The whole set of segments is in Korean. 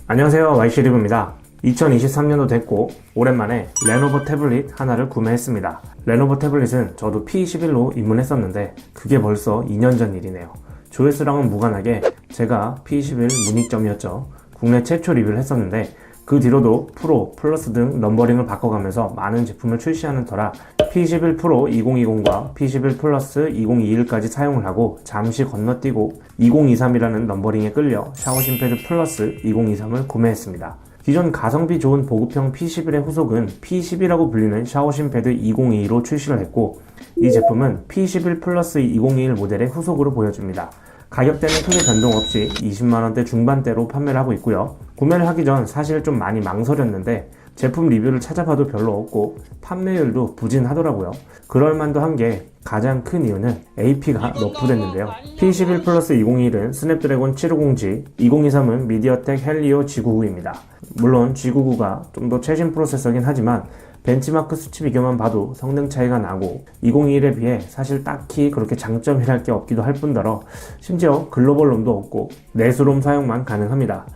안녕하세요, YC리브입니다. 2023년도 됐고 오랜만에 레노버 태블릿 하나를 구매했습니다. 레노버 태블릿은 저도 P21로 입문했었는데 그게 벌써 2년 전 일이네요. 조회수랑은 무관하게 제가 P21 문의점이었죠. 국내 최초 리뷰를 했었는데 그 뒤로도 프로, 플러스 등 넘버링을 바꿔가면서 많은 제품을 출시하는 터라 P21 프로 2020과 P21 플러스 2021까지 사용을 하고 잠시 건너뛰고 2023이라는 넘버링에 끌려 샤오신패드 플러스 2023을 구매했습니다. 기존 가성비 좋은 보급형 P11의 후속은 P10이라고 불리는 샤오신패드 2022로 출시를 했고 이 제품은 P11 플러스 2021 모델의 후속으로 보여집니다. 가격대는 크게 변동 없이 20만원대 중반대로 판매를 하고 있고요. 구매를 하기 전 사실 좀 많이 망설였는데 제품 리뷰를 찾아봐도 별로 없고 판매율도 부진하더라고요. 그럴만도 한 게 가장 큰 이유는 AP가 너프됐는데요. P11 플러스 2021은 스냅드래곤 750G, 2023은 미디어텍 헬리오 G99입니다. 물론 G99가 좀 더 최신 프로세서긴 하지만 벤치마크 수치 비교만 봐도 성능 차이가 나고 2021에 비해 사실 딱히 그렇게 장점이랄 게 없기도 할 뿐더러 심지어 글로벌 롬도 없고 내수롬 사용만 가능합니다.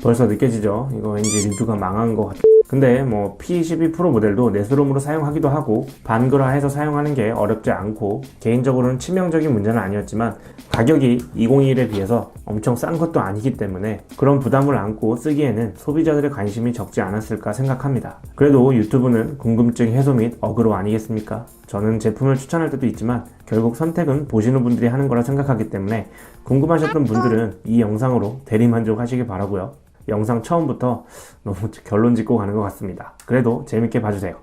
벌써 느껴지죠? 이거 왠지 리뷰가 망한 것 같아요. 근데 뭐 P12 프로 모델도 내수롬으로 사용하기도 하고 반글화해서 사용하는 게 어렵지 않고 개인적으로는 치명적인 문제는 아니었지만 가격이 2021에 비해서 엄청 싼 것도 아니기 때문에 그런 부담을 안고 쓰기에는 소비자들의 관심이 적지 않았을까 생각합니다. 그래도 유튜브는 궁금증 해소 및 어그로 아니겠습니까? 저는 제품을 추천할 때도 있지만 결국 선택은 보시는 분들이 하는 거라 생각하기 때문에 궁금하셨던 분들은 이 영상으로 대리만족하시길 바라고요. 영상 처음부터 너무 결론 짓고 가는 것 같습니다. 그래도 재밌게 봐주세요.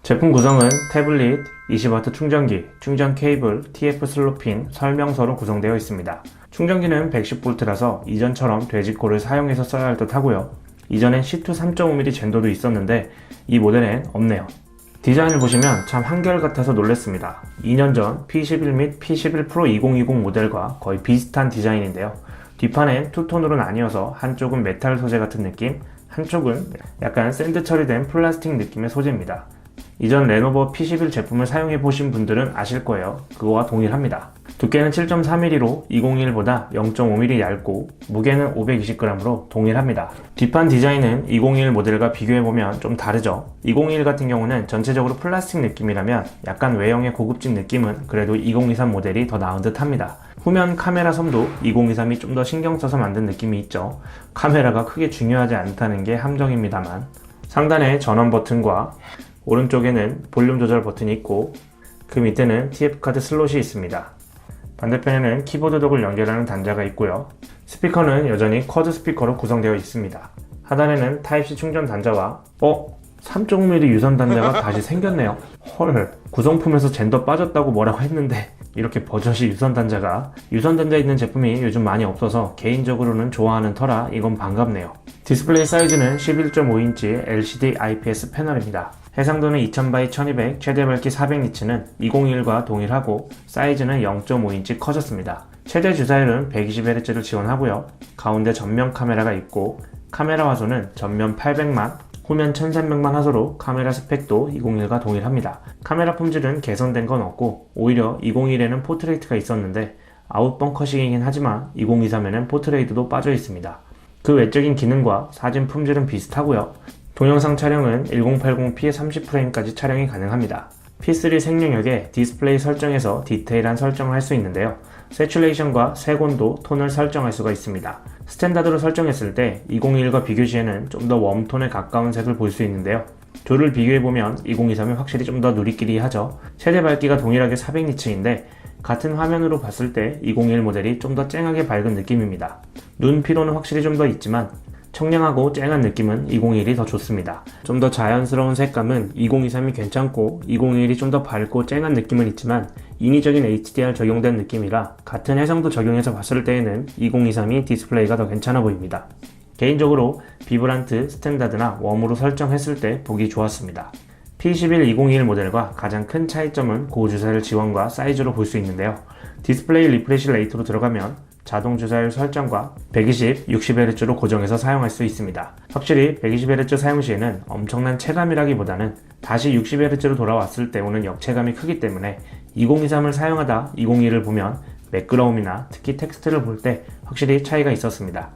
제품 구성은 태블릿, 20W 충전기, 충전 케이블, TF 슬롯핀, 설명서로 구성되어 있습니다. 충전기는 110V라서 이전처럼 돼지코를 사용해서 써야 할 듯 하고요. 이전엔 C2 3.5mm 젠더도 있었는데 이 모델엔 없네요. 디자인을 보시면 참 한결같아서 놀랐습니다. 2년 전 P11 및 P11 프로 2020 모델과 거의 비슷한 디자인인데요. 뒷판엔 투톤으로 나뉘어서 한쪽은 메탈 소재 같은 느낌, 한쪽은 약간 샌드 처리된 플라스틱 느낌의 소재입니다. 이전 레노버 P11 제품을 사용해보신 분들은 아실 거예요. 그거와 동일합니다. 두께는 7.3mm로 2021보다 0.5mm 얇고 무게는 520g으로 동일합니다. 뒷판 디자인은 2021 모델과 비교해보면 좀 다르죠. 2021 같은 경우는 전체적으로 플라스틱 느낌이라면 약간 외형의 고급진 느낌은 그래도 2023 모델이 더 나은 듯 합니다. 후면 카메라 섬도 2023이 좀 더 신경 써서 만든 느낌이 있죠. 카메라가 크게 중요하지 않다는 게 함정입니다만 상단에 전원 버튼과 오른쪽에는 볼륨 조절 버튼이 있고 그 밑에는 TF카드 슬롯이 있습니다. 반대편에는 키보드 덕을 연결하는 단자가 있고요. 스피커는 여전히 쿼드 스피커로 구성되어 있습니다. 하단에는 타입C 충전 단자와 3.5mm 유선 단자가 다시 생겼네요. 헐, 구성품에서 젠더 빠졌다고 뭐라고 했는데 이렇게 버젓이 유선 단자 있는 제품이 요즘 많이 없어서 개인적으로는 좋아하는 터라 이건 반갑네요. 디스플레이 사이즈는 11.5인치 LCD IPS 패널입니다. 해상도는 2000x1200, 최대 밝기 400니츠는 2021과 동일하고 사이즈는 0.5인치 커졌습니다. 최대 주사율은 120Hz를 지원하고요. 가운데 전면 카메라가 있고 카메라 화소는 전면 800만, 후면 1300만 화소로 카메라 스펙도 2021과 동일합니다. 카메라 품질은 개선된 건 없고 오히려 2021에는 포트레이트가 있었는데 아웃벙커식이긴 하지만 2023에는 포트레이트도 빠져 있습니다. 그 외적인 기능과 사진 품질은 비슷하고요. 동영상 촬영은 1080p에 30프레임까지 촬영이 가능합니다. P3 생명역에 디스플레이 설정에서 디테일한 설정을 할 수 있는데요. 세츄레이션과 색온도, 톤을 설정할 수가 있습니다. 스탠다드로 설정했을 때 2021과 비교 시에는 좀 더 웜톤에 가까운 색을 볼 수 있는데요. 둘을 비교해보면 2023이 확실히 좀 더 누리끼리하죠. 최대 밝기가 동일하게 400니츠인데 같은 화면으로 봤을 때 2021 모델이 좀 더 쨍하게 밝은 느낌입니다. 눈 피로는 확실히 좀 더 있지만 청량하고 쨍한 느낌은 2021이 더 좋습니다. 좀 더 자연스러운 색감은 2023이 괜찮고 2021이 좀 더 밝고 쨍한 느낌은 있지만 인위적인 HDR 적용된 느낌이라 같은 해상도 적용해서 봤을 때에는 2023이 디스플레이가 더 괜찮아 보입니다. 개인적으로 비브란트, 스탠다드나 웜으로 설정했을 때 보기 좋았습니다. P11 2021 모델과 가장 큰 차이점은 고주사율 지원과 사이즈로 볼 수 있는데요. 디스플레이 리프레시 레이트로 들어가면 자동 주사율 설정과 120, 60Hz로 고정해서 사용할 수 있습니다. 확실히 120Hz 사용 시에는 엄청난 체감이라기보다는 다시 60Hz로 돌아왔을 때 오는 역체감이 크기 때문에 2023을 사용하다 2021을 보면 매끄러움이나 특히 텍스트를 볼 때 확실히 차이가 있었습니다.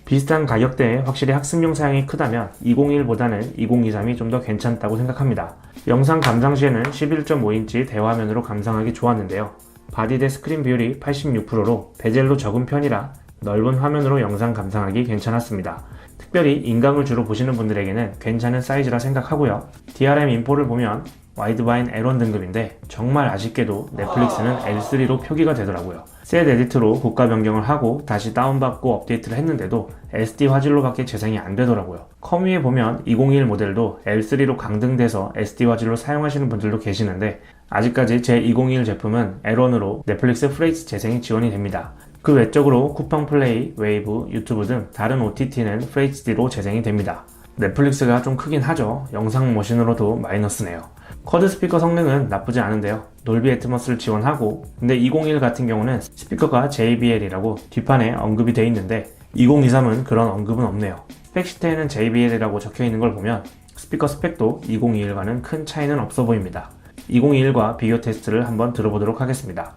비슷한 가격대에 확실히 학습용 사양이 크다면 201보다는 2023이 좀 더 괜찮다고 생각합니다. 영상 감상 시에는 11.5인치 대화면으로 감상하기 좋았는데요. 바디 대 스크린 비율이 86%로 베젤도 적은 편이라 넓은 화면으로 영상 감상하기 괜찮았습니다. 특별히 인강을 주로 보시는 분들에게는 괜찮은 사이즈라 생각하고요. DRM 인포를 보면 와이드바인 L1 등급인데 정말 아쉽게도 넷플릭스는 L3로 표기가 되더라고요. 셋 에디트로 국가 변경을 하고 다시 다운받고 업데이트를 했는데도 SD 화질로 밖에 재생이 안 되더라고요. 커뮤에 보면 2021 모델도 L3로 강등돼서 SD 화질로 사용하시는 분들도 계시는데 아직까지 제 2021 제품은 L1으로 넷플릭스 FHD 재생이 지원이 됩니다. 그 외적으로 쿠팡 플레이, 웨이브, 유튜브 등 다른 OTT는 FHD로 재생이 됩니다. 넷플릭스가 좀 크긴 하죠. 영상 머신으로도 마이너스네요. 쿼드 스피커 성능은 나쁘지 않은데요. 돌비 애트머스를 지원하고, 근데 2021 같은 경우는 스피커가 JBL이라고 뒷판에 언급이 돼 있는데 2023은 그런 언급은 없네요. 스펙시트에는 JBL이라고 적혀 있는 걸 보면 스피커 스펙도 2021과는 큰 차이는 없어 보입니다. 2021과 비교 테스트를 한번 들어보도록 하겠습니다.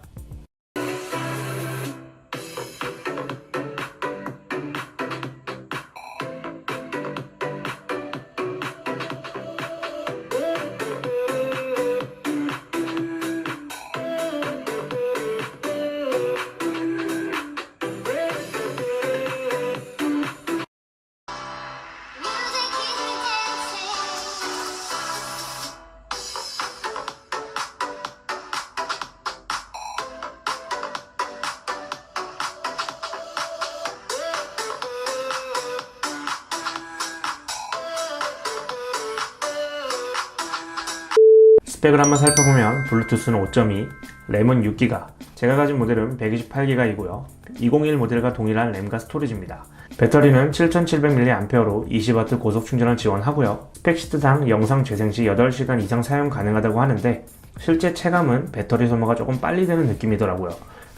스펙을 한번 살펴보면 블루투스는 5.2, 램은 6기가, 제가 가진 모델은 128기가이고요. 2021 모델과 동일한 램과 스토리지입니다. 배터리는 7700mAh로 20W 고속 충전을 지원하고요. 스펙시트상 영상 재생 시 8시간 이상 사용 가능하다고 하는데 실제 체감은 배터리 소모가 조금 빨리 되는 느낌이더라고요.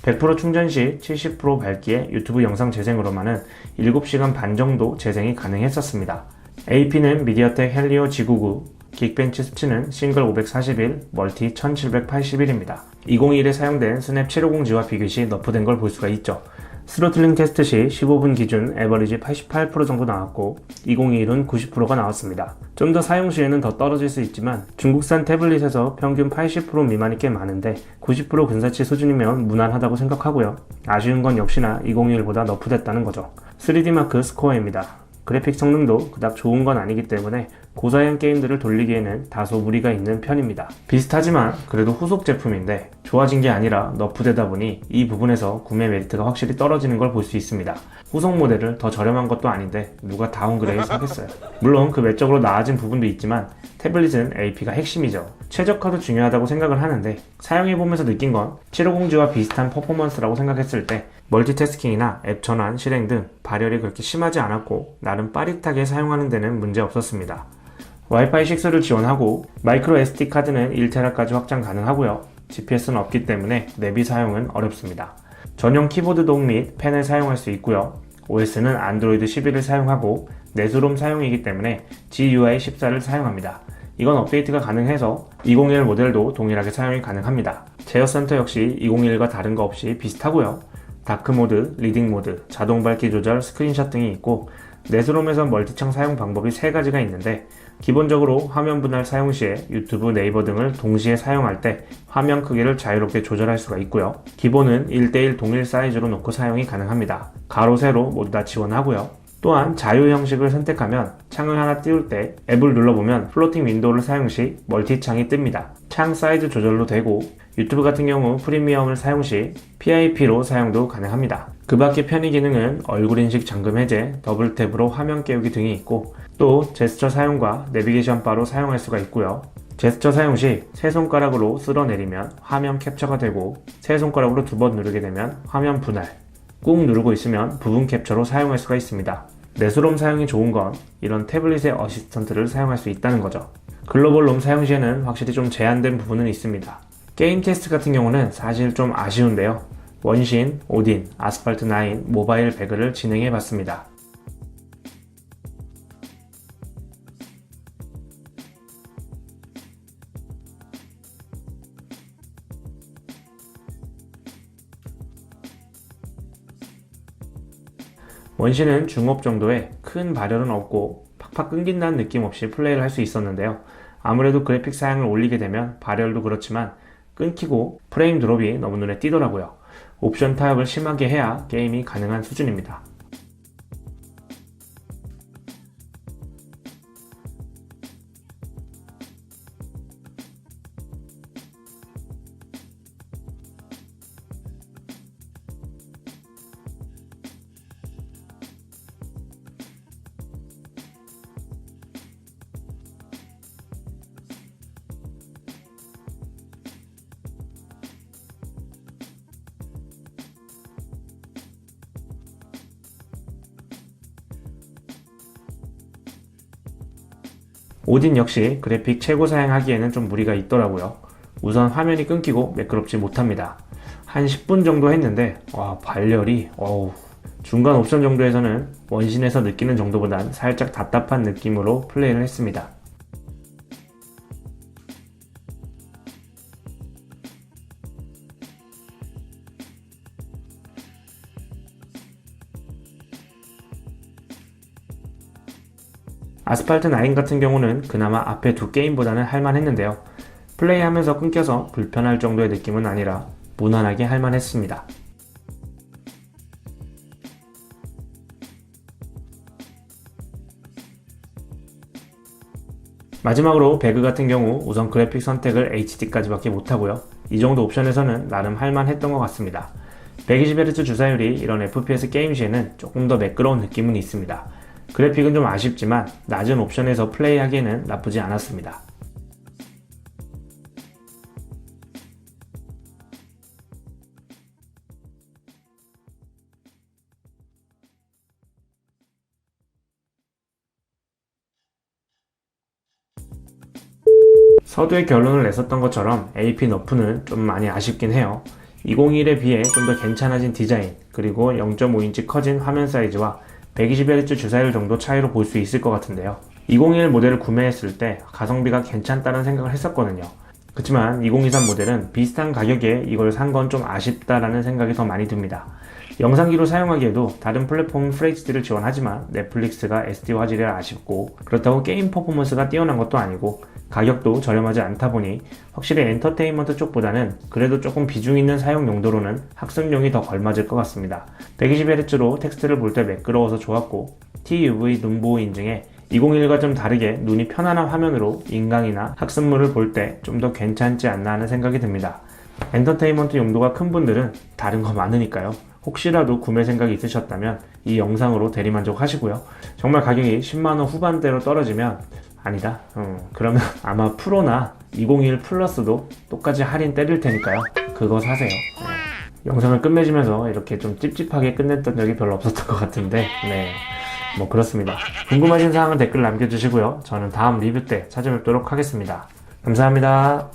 100% 충전 시 70% 밝기에 유튜브 영상 재생으로만은 7시간 반 정도 재생이 가능했었습니다. AP는 미디어텍 헬리오 G99, 긱벤치 수치는 싱글 541, 멀티 1781입니다. 2021에 사용된 스냅 750G와 비교 시 너프된 걸 볼 수가 있죠. 스로틀링 테스트 시 15분 기준 에버리지 88% 정도 나왔고 2021은 90%가 나왔습니다. 좀 더 사용 시에는 더 떨어질 수 있지만 중국산 태블릿에서 평균 80% 미만이 꽤 많은데 90% 근사치 수준이면 무난하다고 생각하고요. 아쉬운 건 역시나 2021보다 너프됐다는 거죠. 3D마크 스코어입니다. 그래픽 성능도 그닥 좋은 건 아니기 때문에 고사양 게임들을 돌리기에는 다소 무리가 있는 편입니다. 비슷하지만 그래도 후속 제품인데 좋아진 게 아니라 너프되다 보니 이 부분에서 구매 메리트가 확실히 떨어지는 걸 볼 수 있습니다. 후속 모델을 더 저렴한 것도 아닌데 누가 다운그레이드 사겠어요. 물론 그 외적으로 나아진 부분도 있지만 태블릿은 AP가 핵심이죠. 최적화도 중요하다고 생각을 하는데 사용해보면서 느낀 건 750G와 비슷한 퍼포먼스라고 생각했을 때 멀티태스킹이나 앱 전환, 실행 등 발열이 그렇게 심하지 않았고 나름 빠릿하게 사용하는 데는 문제 없었습니다. 와이파이 6를 지원하고 마이크로 SD 카드는 1TB까지 확장 가능하고요. GPS는 없기 때문에 내비 사용은 어렵습니다. 전용 키보드 동 및 펜을 사용할 수 있고요. OS는 안드로이드 11을 사용하고 내수롬 사용이기 때문에 GUI 14를 사용합니다. 이건 업데이트가 가능해서 2021 모델도 동일하게 사용이 가능합니다. 제어 센터 역시 2021과 다른 거 없이 비슷하고요. 다크 모드, 리딩 모드, 자동 밝기 조절, 스크린샷 등이 있고 내수롬에서 멀티창 사용 방법이 3가지가 있는데 기본적으로 화면 분할 사용 시에 유튜브, 네이버 등을 동시에 사용할 때 화면 크기를 자유롭게 조절할 수가 있고요. 기본은 1:1 동일 사이즈로 놓고 사용이 가능합니다. 가로, 세로 모두 다 지원하고요. 또한 자유 형식을 선택하면 창을 하나 띄울 때 앱을 눌러보면 플로팅 윈도우를 사용 시 멀티창이 뜹니다. 창 사이즈 조절도 되고 유튜브 같은 경우 프리미엄을 사용 시 PIP로 사용도 가능합니다. 그 밖의 편의 기능은 얼굴 인식 잠금 해제, 더블 탭으로 화면 깨우기 등이 있고 또 제스처 사용과 내비게이션 바로 사용할 수가 있고요. 제스처 사용 시 세 손가락으로 쓸어내리면 화면 캡처가 되고 세 손가락으로 2번 누르게 되면 화면 분할, 꾹 누르고 있으면 부분 캡처로 사용할 수가 있습니다. 내수롬 사용이 좋은 건 이런 태블릿의 어시스턴트를 사용할 수 있다는 거죠. 글로벌 롬 사용 시에는 확실히 좀 제한된 부분은 있습니다. 게임 테스트 같은 경우는 사실 좀 아쉬운데요. 원신, 오딘, 아스팔트 9 모바일 배그를 진행해 봤습니다. 원신은 중업 정도의 큰 발열은 없고 팍팍 끊긴다는 느낌 없이 플레이를 할 수 있었는데요. 아무래도 그래픽 사양을 올리게 되면 발열도 그렇지만 끊기고 프레임 드롭이 너무 눈에 띄더라고요. 옵션 타협을 심하게 해야 게임이 가능한 수준입니다. 오딘 역시 그래픽 최고 사양하기에는 좀 무리가 있더라고요. 우선 화면이 끊기고 매끄럽지 못합니다. 한 10분 정도 했는데 발열이 중간 옵션 정도에서는 원신에서 느끼는 정도보단 살짝 답답한 느낌으로 플레이를 했습니다. 아스팔트 9 같은 경우는 그나마 앞에 두 게임보다는 할만했는데요. 플레이하면서 끊겨서 불편할 정도의 느낌은 아니라 무난하게 할만했습니다. 마지막으로 배그 같은 경우 우선 그래픽 선택을 HD까지밖에 못하고요. 이 정도 옵션에서는 나름 할만했던 것 같습니다. 120Hz 주사율이 이런 FPS 게임 시에는 조금 더 매끄러운 느낌은 있습니다. 그래픽은 좀 아쉽지만 낮은 옵션에서 플레이하기에는 나쁘지 않았습니다. 서두에 결론을 냈었던 것처럼 AP 너프는 좀 많이 아쉽긴 해요. 201에 비해 좀 더 괜찮아진 디자인, 그리고 0.5인치 커진 화면 사이즈와 120Hz 주사율 정도 차이로 볼 수 있을 것 같은데요. 201 모델을 구매했을 때 가성비가 괜찮다는 생각을 했었거든요. 그렇지만 2023 모델은 비슷한 가격에 이걸 산 건 좀 아쉽다라는 생각이 더 많이 듭니다. 영상기로 사용하기에도 다른 플랫폼 FHD를 지원하지만 넷플릭스가 SD 화질이라 아쉽고, 그렇다고 게임 퍼포먼스가 뛰어난 것도 아니고 가격도 저렴하지 않다 보니 확실히 엔터테인먼트 쪽보다는 그래도 조금 비중 있는 사용 용도로는 학습용이 더 걸맞을 것 같습니다. 120Hz로 텍스트를 볼 때 매끄러워서 좋았고, TUV 눈보호 인증에 201과 좀 다르게 눈이 편안한 화면으로 인강이나 학습물을 볼 때 좀 더 괜찮지 않나 하는 생각이 듭니다. 엔터테인먼트 용도가 큰 분들은 다른 거 많으니까요. 혹시라도 구매 생각이 있으셨다면 이 영상으로 대리만족 하시고요. 정말 가격이 10만원 후반대로 떨어지면 아니다. 그러면 아마 프로나 201 플러스도 똑같이 할인 때릴 테니까요. 그거 사세요. 영상을 끝맺으면서 이렇게 좀 찝찝하게 끝냈던 적이 별로 없었던 것 같은데, 뭐 그렇습니다. 궁금하신 사항은 댓글 남겨주시고요. 저는 다음 리뷰 때 찾아뵙도록 하겠습니다. 감사합니다.